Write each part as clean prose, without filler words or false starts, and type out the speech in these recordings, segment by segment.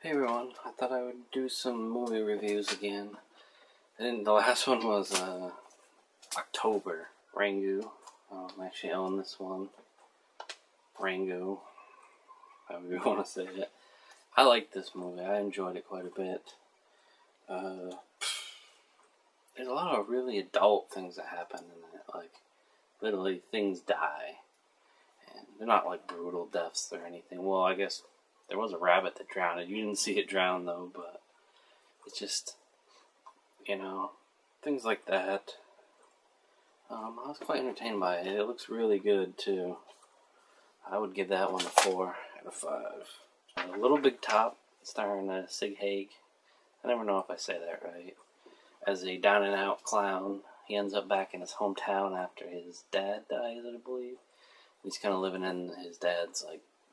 Hey everyone, I thought I would do some movie reviews again. And the last one was October, Rangu. I actually own this one. Rangu, however you want to say it. I liked this movie, I enjoyed it quite a bit. There's a lot of really adult things that happen in it, like literally things die. And they're not like brutal deaths or anything. Well, I guess there was a rabbit that drowned. You didn't see it drown though, but it's just, things like that. I was quite entertained by it. It looks really good too. I would give that one a 4 out of 5. Little Big Top, starring Sig Haig. I never know if I say that right. As a down and out clown, he ends up back in his hometown after his dad dies, I believe. He's kind of living in his dad's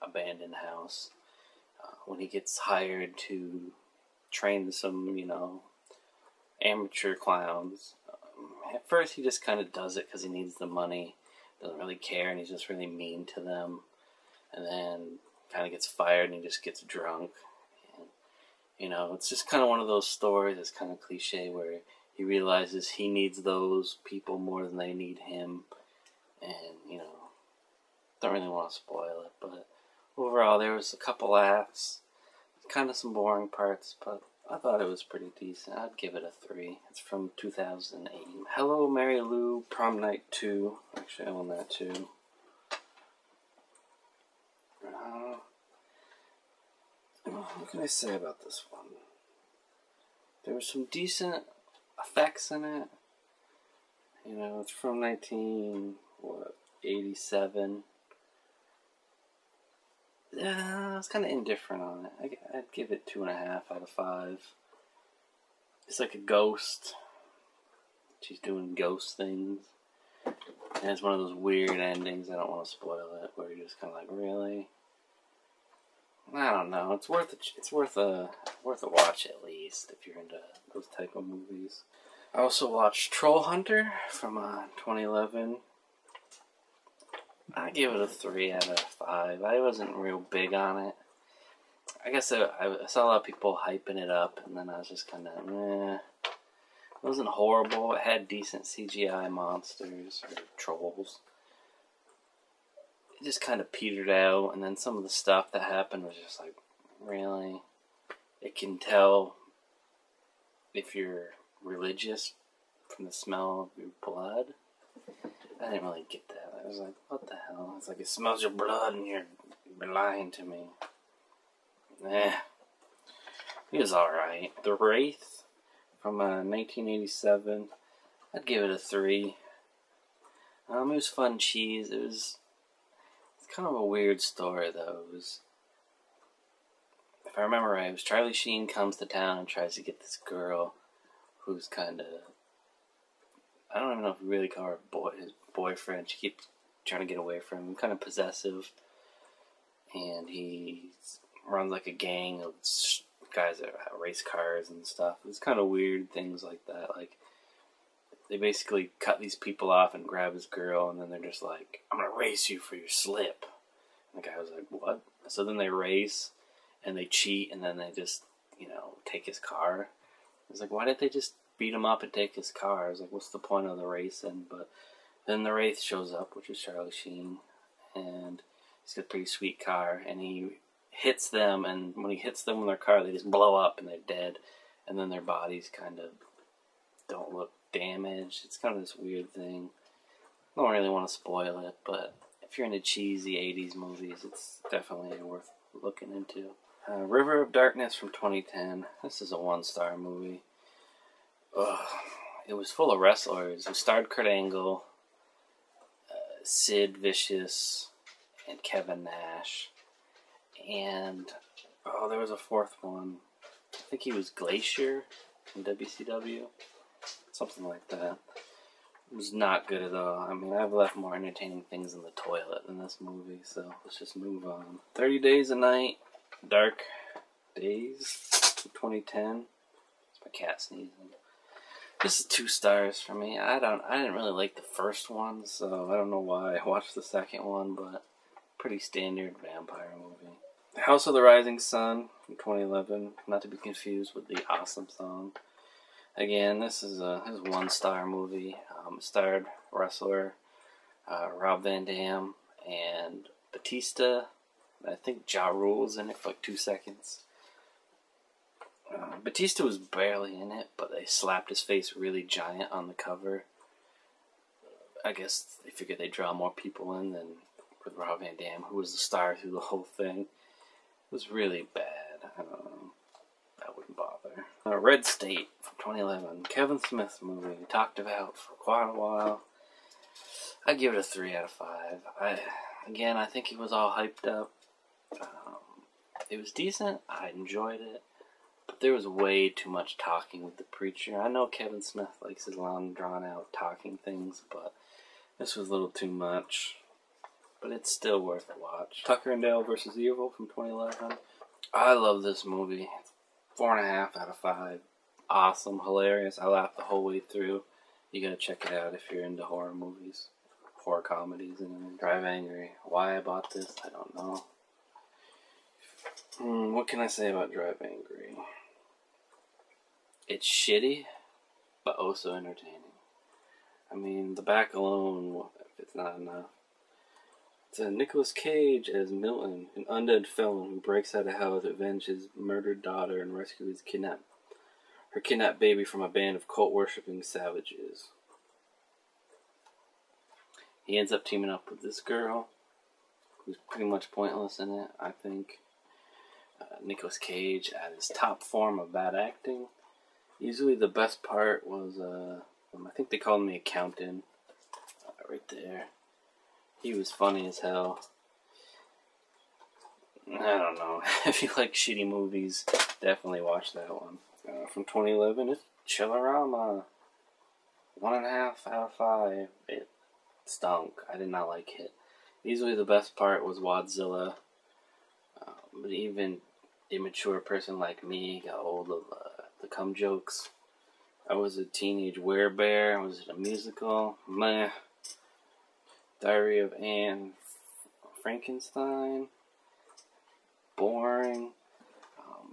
abandoned house. When he gets hired to train some, amateur clowns. At first he just kind of does it because he needs the money, doesn't really care, and he's just really mean to them. And then kind of gets fired and he just gets drunk. And, it's just kind of one of those stories that's kind of cliche where he realizes he needs those people more than they need him. And, don't really want to spoil it, but overall, there was a couple laughs, kind of some boring parts, but I thought it was pretty decent. I'd give it a 3. It's from 2008. Hello, Mary Lou, Prom Night 2. Actually, I own that too. What can I say about this one? There were some decent effects in it. It's from 1987. I was kind of indifferent on it. I'd give it 2.5 out of 5. It's like a ghost. She's doing ghost things. And it's one of those weird endings. I don't want to spoil it, where you're just kind of like, really? I don't know. It's worth a watch at least if you're into those type of movies. I also watched Troll Hunter from 2011. I give it a 3 out of 5. I wasn't real big on it. I guess I saw a lot of people hyping it up, and then I was just kind of, It wasn't horrible. It had decent CGI monsters, or trolls. It just kind of petered out, and then some of the stuff that happened was just like, really? It can tell if you're religious from the smell of your blood. I didn't really get that. I was like, what the hell? It's like, it smells your blood and you're lying to me. It was alright. The Wraith from 1987. I'd give it a 3. It was fun cheese. It's kind of a weird story though. If I remember right, it was Charlie Sheen comes to town and tries to get this girl who's kind of, I don't even know if we really call her his boyfriend. She keeps trying to get away from him. Kind of possessive. And he runs like a gang of guys that race cars and stuff. It's kind of weird things like that. Like, they basically cut these people off and grab his girl, and then they're just like, I'm going to race you for your slip. And the guy was like, what? So then they race, and they cheat, and then they just, take his car. It's like, why didn't they just beat him up and take his car? I was like, what's the point of the racing? But then the Wraith shows up, which is Charlie Sheen, and he's got a pretty sweet car, and he hits them, and when he hits them in their car, they just blow up and they're dead, and then their bodies kind of don't look damaged. It's kind of this weird thing. I don't really want to spoil it, but if you're into cheesy 80s movies, it's definitely worth looking into. River of Darkness from 2010. This is a 1-star movie. It was full of wrestlers. It starred Kurt Angle, Sid Vicious, and Kevin Nash. And, there was a 4th one. I think he was Glacier in WCW. Something like that. It was not good at all. I mean, I've left more entertaining things in the toilet than this movie, so let's just move on. 30 Days a Night, Dark Days, 2010. It's my cat sneezing. This is 2 stars for me. I didn't really like the first one, so I don't know why I watched the second one, but pretty standard vampire movie. House of the Rising Sun from 2011, not to be confused with the Awesome Song. Again, this is his one-star movie. Starred wrestler Rob Van Dam and Batista. I think Ja Rule's in it for like 2 seconds. Batista was barely in it, but they slapped his face really giant on the cover. I guess they figured they'd draw more people in than with Rob Van Dam, who was the star through the whole thing. It was really bad. I wouldn't bother. Red State from 2011. Kevin Smith movie. We talked about for quite a while. I'd give it a 3 out of 5. I think he was all hyped up. It was decent. I enjoyed it. But there was way too much talking with the preacher. I know Kevin Smith likes his long, drawn-out talking things, but this was a little too much. But it's still worth a watch. Tucker and Dale vs. Evil from 2011. I love this movie. 4.5 out of 5. Awesome, hilarious. I laughed the whole way through. You gotta check it out if you're into horror movies, horror comedies, and Drive Angry. Why I bought this, I don't know. What can I say about Drive Angry? It's shitty, but also entertaining. I mean, the back alone, if it's not enough. It's Nicolas Cage as Milton, an undead felon who breaks out of hell to avenge his murdered daughter and rescue her kidnapped baby from a band of cult-worshipping savages. He ends up teaming up with this girl, who's pretty much pointless in it, I think. Nicolas Cage at his top form of bad acting. Usually the best part was, I think they called him the accountant, right there. He was funny as hell. I don't know. If you like shitty movies, definitely watch that one. From 2011, it's Chillerama. 1.5 out of 5. It stunk. I did not like it. Easily the best part was Wadzilla. But even immature person like me got old of the cum jokes. I was a teenage werebear. Was it a musical? Meh. Diary of Anne Frankenstein. Boring.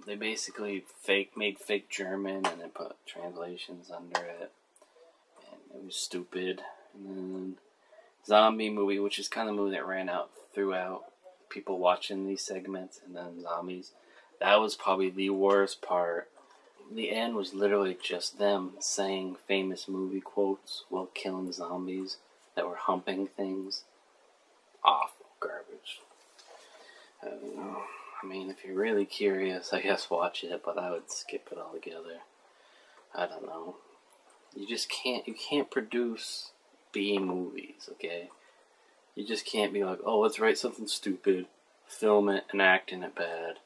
They basically made fake German and then put translations under it. And it was stupid. And then zombie movie, which is kind of a movie that ran out throughout. People watching these segments and then zombies. That was probably the worst part. The end was literally just them saying famous movie quotes while killing zombies that were humping things. Awful garbage. I don't know. I mean, if you're really curious, I guess watch it, but I would skip it altogether. I don't know. You can't produce B movies, okay? You just can't be like, oh, let's write something stupid, film it, and act in it bad,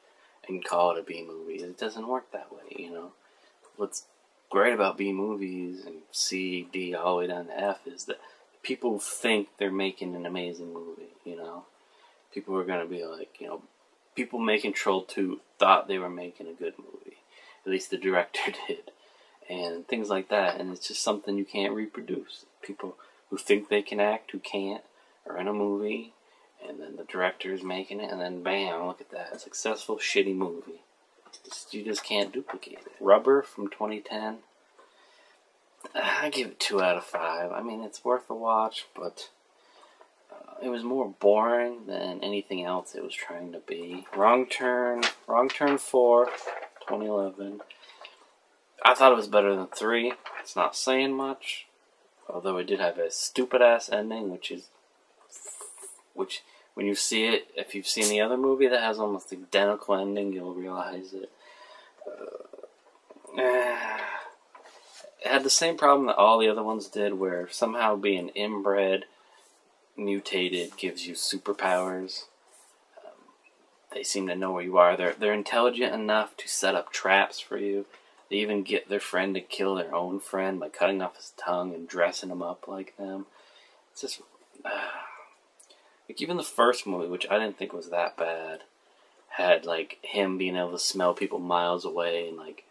and call it a B movie. It doesn't work that way, you know? What's great about B movies and C, D, all the way down to F is that people think they're making an amazing movie, you know? People are going to be like, you know, people making Troll 2 thought they were making a good movie. At least the director did. And things like that. And it's just something you can't reproduce. People who think they can act, who can't, are in a movie, and then the director is making it, and then bam, look at that. A successful, shitty movie. You just can't duplicate it. Rubber from 2010. I give it 2 out of 5. I mean, it's worth a watch, but it was more boring than anything else it was trying to be. Wrong Turn 4, 2011. I thought it was better than 3. It's not saying much, although it did have a stupid-ass ending, which, when you see it, if you've seen the other movie that has almost the identical ending, you'll realize it. It had the same problem that all the other ones did, where somehow being inbred, mutated, gives you superpowers. They seem to know where you are. They're intelligent enough to set up traps for you. They even get their friend to kill their own friend by cutting off his tongue and dressing him up like them. It's just... like, even the first movie, which I didn't think was that bad, had, like, him being able to smell people miles away and, like,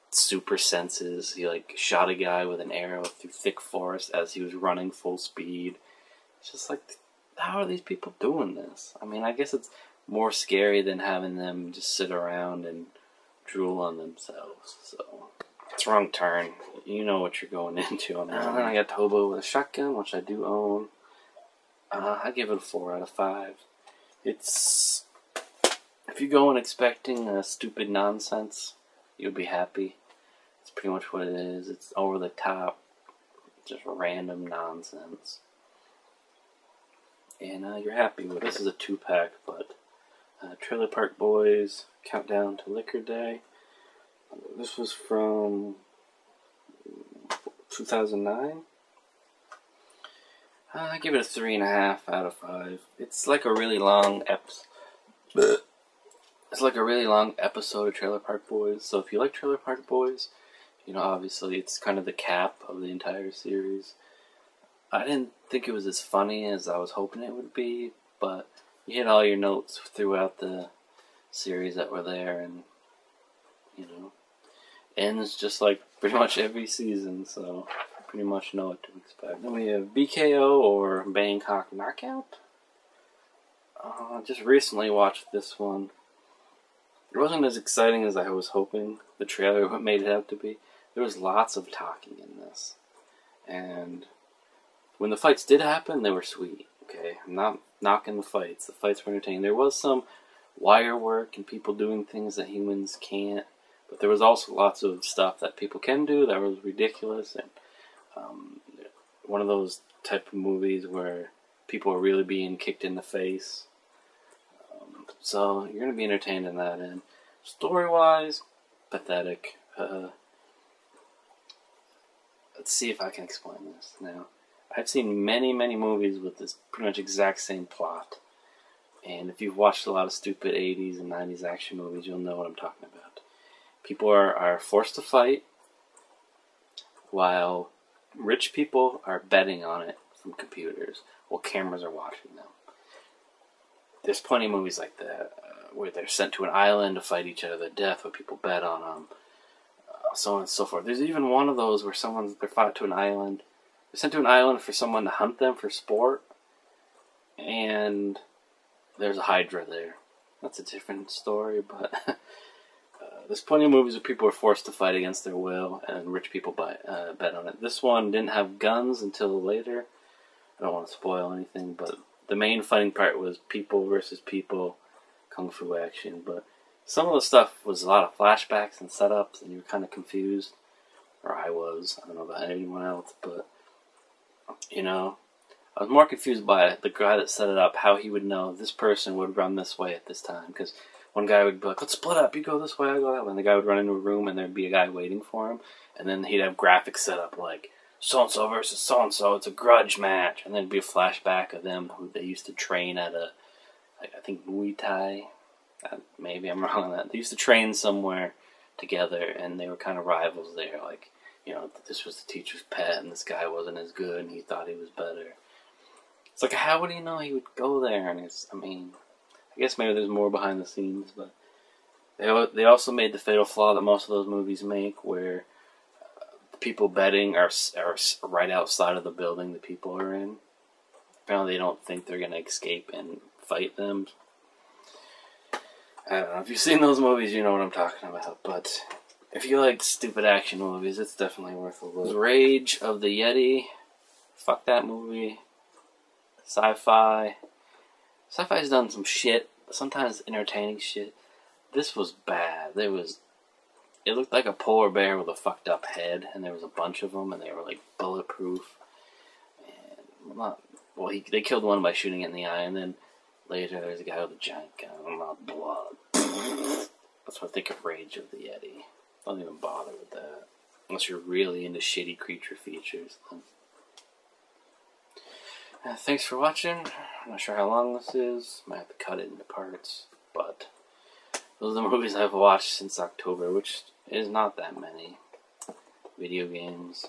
super senses. He, like, shot a guy with an arrow through thick forest as he was running full speed. It's just like, how are these people doing this? I mean, I guess it's more scary than having them just sit around and drool on themselves. So it's wrong turn. You know what you're going into on that. And then I got Hobo with a Shotgun, which I do own. I give it a 4 out of 5. It's, if you go in expecting stupid nonsense, you'll be happy. It's pretty much what it is. It's over the top, just random nonsense, and you're happy with it. This is a 2-pack, but Trailer Park Boys, Countdown to Liquor Day. This was from 2009. I give it a 3.5 out of 5. It's like a really long episode. It's like a really long episode of Trailer Park Boys. So if you like Trailer Park Boys, you know, obviously it's kind of the cap of the entire series. I didn't think it was as funny as I was hoping it would be, but you hit all your notes throughout the series that were there, and you know, ends just like pretty much every season. So pretty much know what to expect. Then we have BKO or Bangkok Knockout. Just recently watched this one. It wasn't as exciting as I was hoping the trailer made it out to be. There was lots of talking in this. And when the fights did happen, they were sweet. Okay, I'm not knocking the fights. The fights were entertaining. There was some wire work and people doing things that humans can't. But there was also lots of stuff that people can do that was ridiculous, and one of those type of movies where people are really being kicked in the face. So you're going to be entertained in that. And story-wise, pathetic. Let's see if I can explain this now. I've seen many, many movies with this pretty much exact same plot. And if you've watched a lot of stupid 80s and 90s action movies, you'll know what I'm talking about. People are forced to fight while rich people are betting on it from computers while cameras are watching them. There's plenty of movies like that where they're sent to an island to fight each other to death where people bet on them, so on and so forth. There's even one of those where they're fought to an island. They're sent to an island for someone to hunt them for sport, and there's a Hydra there. That's a different story, but there's plenty of movies where people are forced to fight against their will, and rich people bet on it. This one didn't have guns until later. I don't want to spoil anything, but the main fighting part was people versus people, kung fu action. But some of the stuff was a lot of flashbacks and setups, and you were kind of confused. Or I was. I don't know about anyone else, but, you know, I was more confused by the guy that set it up, how he would know this person would run this way at this time. Because one guy would be like, let's split up, you go this way, I go that way. And the guy would run into a room and there'd be a guy waiting for him. And then he'd have graphics set up like, so-and-so versus so-and-so, it's a grudge match. And then it'd be a flashback of them who they used to train at a, like, I think Muay Thai. Maybe I'm wrong on that. They used to train somewhere together and they were kind of rivals there. Like, you know, this was the teacher's pet and this guy wasn't as good and he thought he was better. It's like, how would he know he would go there? And it's, I mean, I guess maybe there's more behind the scenes, but they also made the fatal flaw that most of those movies make, where the people betting are right outside of the building the people are in. Apparently they don't think they're going to escape and fight them. I don't know. If you've seen those movies, you know what I'm talking about. But if you like stupid action movies, it's definitely worth a look. Rage of the Yeti. Fuck that movie. Sci-fi. Sci-fi's done some shit, sometimes entertaining shit. This was bad. It looked like a polar bear with a fucked up head, and there was a bunch of them, and they were like bulletproof. And they killed one by shooting it in the eye, and then later there's a guy with a giant gun, blood. That's what I think of Rage of the Yeti. Don't even bother with that, unless you're really into shitty creature features. Thanks for watching. I'm not sure how long this is. Might have to cut it into parts. But those are the movies I've watched since October, which is not that many. Video games.